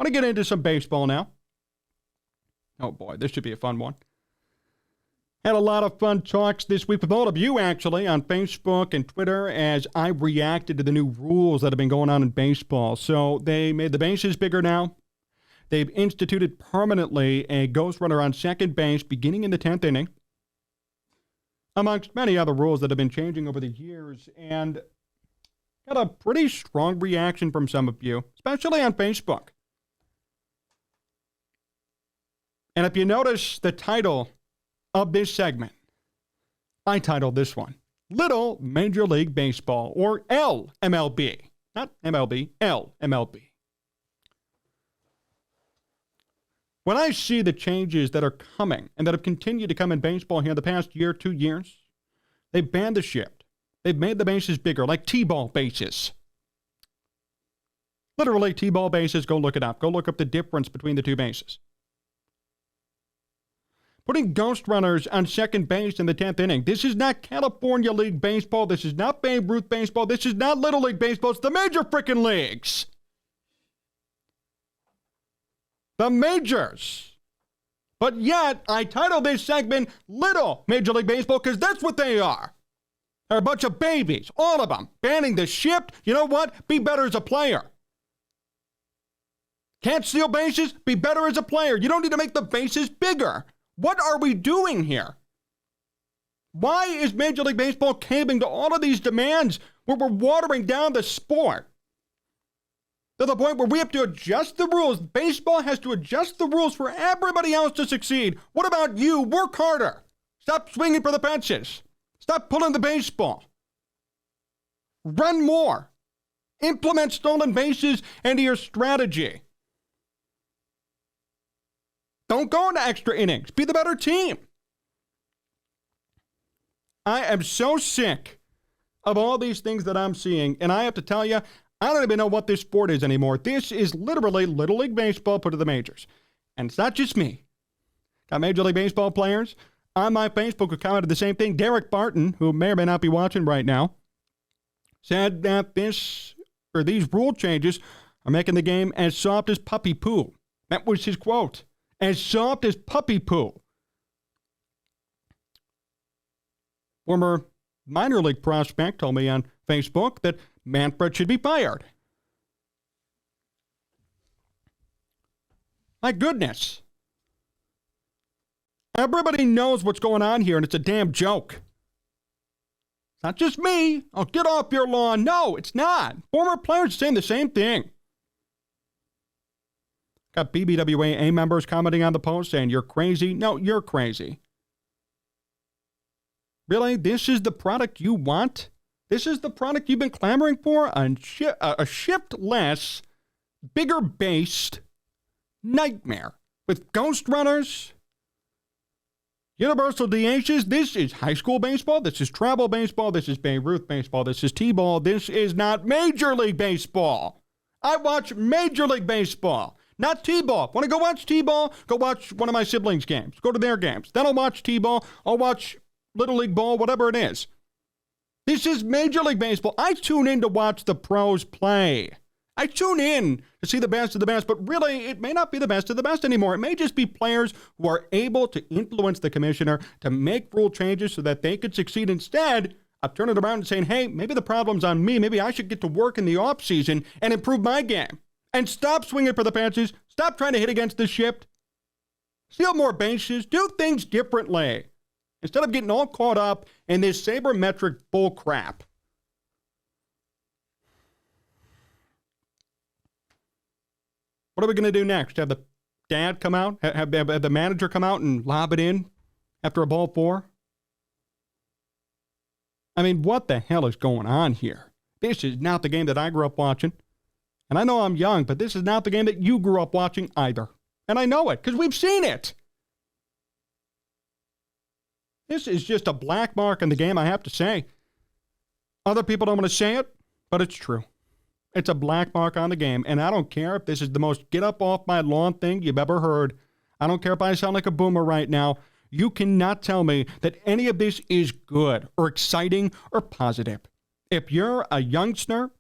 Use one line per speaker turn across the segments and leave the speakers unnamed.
want to get into some baseball now. Oh boy, this should be a fun one. Had a lot of fun talks this week with all of you, actually, on Facebook and Twitter as I reacted to the new rules that have been going on in baseball. So they made the bases bigger now. They've instituted permanently a ghost runner on second base beginning in the 10th inning, amongst many other rules that have been changing over the years, and got a pretty strong reaction from some of you, especially on Facebook. And if you notice the title of this segment, I titled this one, Little Major League Baseball, or LMLB. Not MLB, LMLB. When I see the changes that are coming and that have continued to come in baseball here in the past year, 2 years, they've banned the shift. They've made the bases bigger, like T-ball bases. Literally, T-ball bases, go look it up. Go look up the difference between the two bases. Putting ghost runners on second base in the 10th inning. This is not California League Baseball. This is not Babe Ruth Baseball. This is not Little League Baseball. It's the major freaking leagues. The majors. But yet, I titled this segment Little Major League Baseball because that's what they are. They're a bunch of babies, all of them, banning the shift. You know what? Be better as a player. Can't steal bases? Be better as a player. You don't need to make the bases bigger. What are we doing here? Why is Major League Baseball caving to all of these demands where we're watering down the sport? To the point where we have to adjust the rules. Baseball has to adjust the rules for everybody else to succeed. What about you? Work harder. Stop swinging for the fences. Stop pulling the baseball. Run more. Implement stolen bases into your strategy. Don't go into extra innings. Be the better team. I am so sick of all these things that I'm seeing, and I have to tell you, I don't even know what this sport is anymore. This is literally Little League Baseball put to the majors. And it's not just me. Got Major League Baseball players on my Facebook who commented the same thing. Derek Barton, who may or may not be watching right now, said that these rule changes are making the game as soft as puppy poo. That was his quote. As soft as puppy poo. Former minor league prospect told me on Facebook that Manfred should be fired. My goodness. Everybody knows what's going on here, and it's a damn joke. It's not just me. Oh, get off your lawn. No, it's not. Former players saying the same thing. Got BBWAA members commenting on the post saying, you're crazy. No, you're crazy. Really? This is the product you want? This is the product you've been clamoring for? A shift-less, bigger-based nightmare with ghost runners, universal DHs. This is high school baseball. This is travel baseball. This is Babe Ruth baseball. This is T-ball. This is not Major League Baseball. I watch Major League Baseball, not T-ball. Want to go watch T-ball? Go watch one of my siblings' games. Go to their games. Then I'll watch T-ball. I'll watch Little League ball, whatever it is. This is Major League Baseball. I tune in to watch the pros play. I tune in to see the best of the best, but really, it may not be the best of the best anymore. It may just be players who are able to influence the commissioner to make rule changes so that they could succeed. Instead of turning around and saying, hey, maybe the problem's on me. Maybe I should get to work in the offseason and improve my game. And stop swinging for the fences. Stop trying to hit against the shift. Steal more bases. Do things differently. Instead of getting all caught up in this sabermetric bull crap. What are we going to do next? Have the dad come out? Have the manager come out and lob it in after a ball four? I mean, what the hell is going on here? This is not the game that I grew up watching. And I know I'm young, but this is not the game that you grew up watching either. And I know it because we've seen it. This is just a black mark in the game, I have to say. Other people don't want to say it, but it's true. It's a black mark on the game, and I don't care if this is the most get up off my lawn thing you've ever heard. I don't care if I sound like a boomer right now. You cannot tell me that any of this is good or exciting or positive. If you're a youngster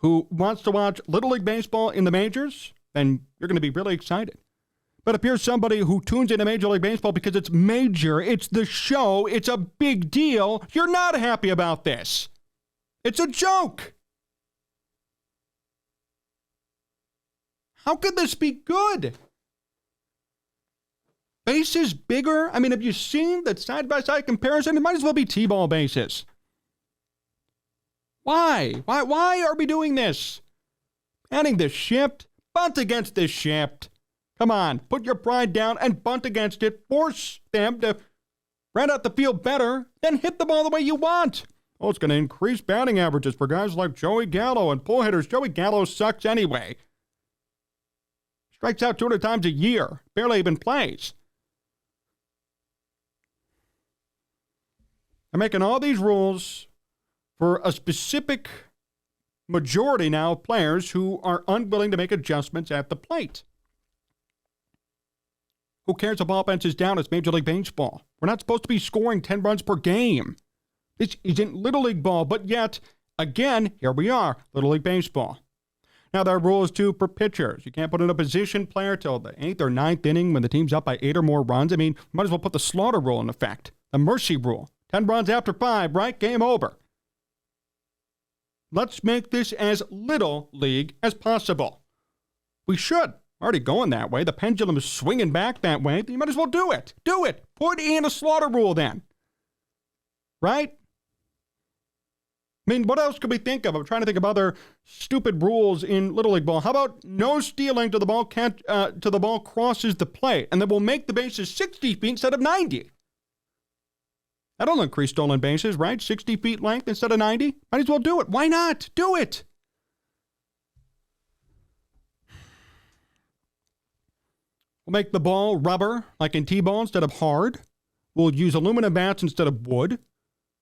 who wants to watch Little League Baseball in the majors, then you're going to be really excited. But if you're somebody who tunes into Major League Baseball because it's major, it's the show, it's a big deal, you're not happy about this. It's a joke. How could this be good? Bases bigger? I mean, have you seen that side-by-side comparison? It might as well be T-ball bases. Why? Why are we doing this? Banning the shift? Bunt against the shift. Come on, put your pride down and bunt against it. Force them to run out the field better, then hit the ball the way you want. Oh, it's going to increase batting averages for guys like Joey Gallo and pull hitters. Joey Gallo sucks anyway. Strikes out 200 times a year. Barely even plays. They're making all these rules for a specific majority now of players who are unwilling to make adjustments at the plate. Who cares if offense is down? It's Major League Baseball. We're not supposed to be scoring 10 runs per game. This isn't Little League ball, but yet, again, here we are, Little League Baseball. Now, there are rules, too, for pitchers. You can't put in a position player till the 8th or 9th inning when the team's up by 8 or more runs. I mean, might as well put the slaughter rule in effect, the mercy rule. 10 runs after 5, right? Game over. Let's make this as Little League as possible. We should. Already going that way. The pendulum is swinging back that way. You might as well do it. Do it. Put in a slaughter rule then. Right? I mean, what else could we think of? I'm trying to think of other stupid rules in Little League ball. How about no stealing till the ball crosses the plate, and then we'll make the bases 60 feet instead of 90. That'll increase stolen bases, right? 60 feet length instead of 90. Might as well do it. Why not? Do it. We'll make the ball rubber, like in T-ball, instead of hard. We'll use aluminum bats instead of wood.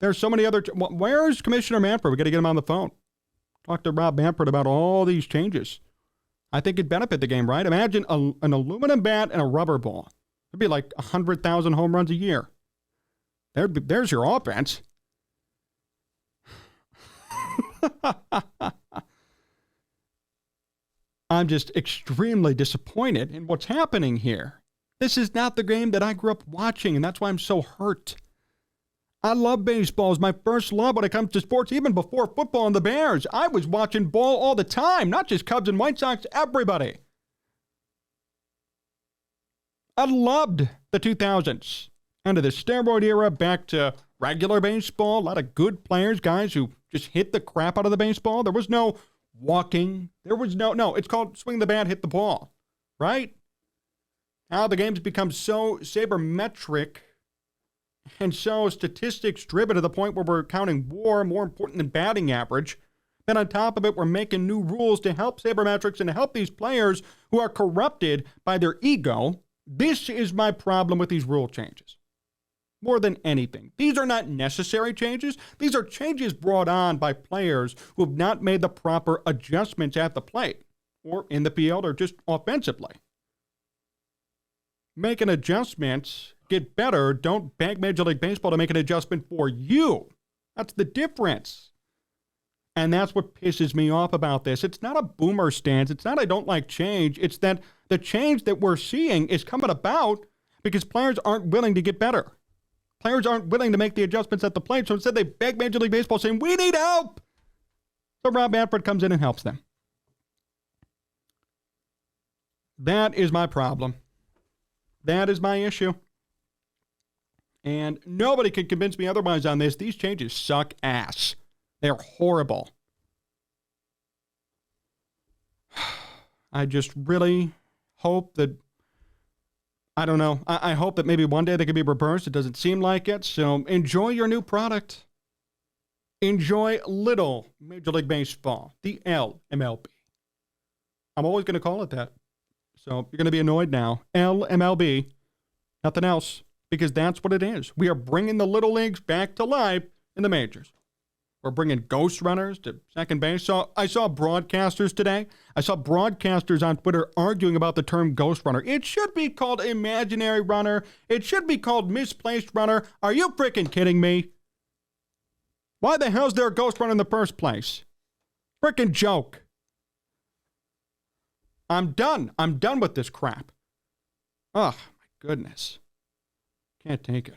There's so many other... Where's Commissioner Manfred? We got to get him on the phone. Talk to Rob Manfred about all these changes. I think it'd benefit the game, right? Imagine an aluminum bat and a rubber ball. It'd be like 100,000 home runs a year. There's your offense. I'm just extremely disappointed in what's happening here. This is not the game that I grew up watching, and that's why I'm so hurt. I love baseball. It's my first love when it comes to sports, even before football and the Bears. I was watching ball all the time, not just Cubs and White Sox, everybody. I loved the 2000s. End of the steroid era, back to regular baseball. A lot of good players, guys who just hit the crap out of the baseball. There was no walking. There was no, it's called swing the bat, hit the ball, right? Now the game's become so sabermetric and so statistics driven to the point where we're counting WAR more important than batting average. Then on top of it, we're making new rules to help sabermetrics and to help these players who are corrupted by their ego. This is my problem with these rule changes. More than anything. These are not necessary changes. These are changes brought on by players who have not made the proper adjustments at the plate or in the field or just offensively. Make an adjustment, get better. Don't beg Major League Baseball to make an adjustment for you. That's the difference. And that's what pisses me off about this. It's not a boomer stance. It's not I don't like change. It's that the change that we're seeing is coming about because players aren't willing to get better. Players aren't willing to make the adjustments at the plate, so instead they beg Major League Baseball saying, we need help. So Rob Manfred comes in and helps them. That is my problem. That is my issue. And nobody can convince me otherwise on this. These changes suck ass. They're horrible. I just really hope that, I don't know, I hope that maybe one day they can be reversed. It doesn't seem like it. So enjoy your new product. Enjoy Little Major League Baseball, the LMLB. I'm always going to call it that. So you're going to be annoyed now. LMLB, nothing else, because that's what it is. We are bringing the Little Leagues back to life in the majors. We're bringing ghost runners to second base. So I saw broadcasters today. I saw broadcasters on Twitter arguing about the term ghost runner. It should be called imaginary runner. It should be called misplaced runner. Are you freaking kidding me? Why the hell's there a ghost runner in the first place? Freaking joke. I'm done. I'm done with this crap. Oh, my goodness. Can't take it.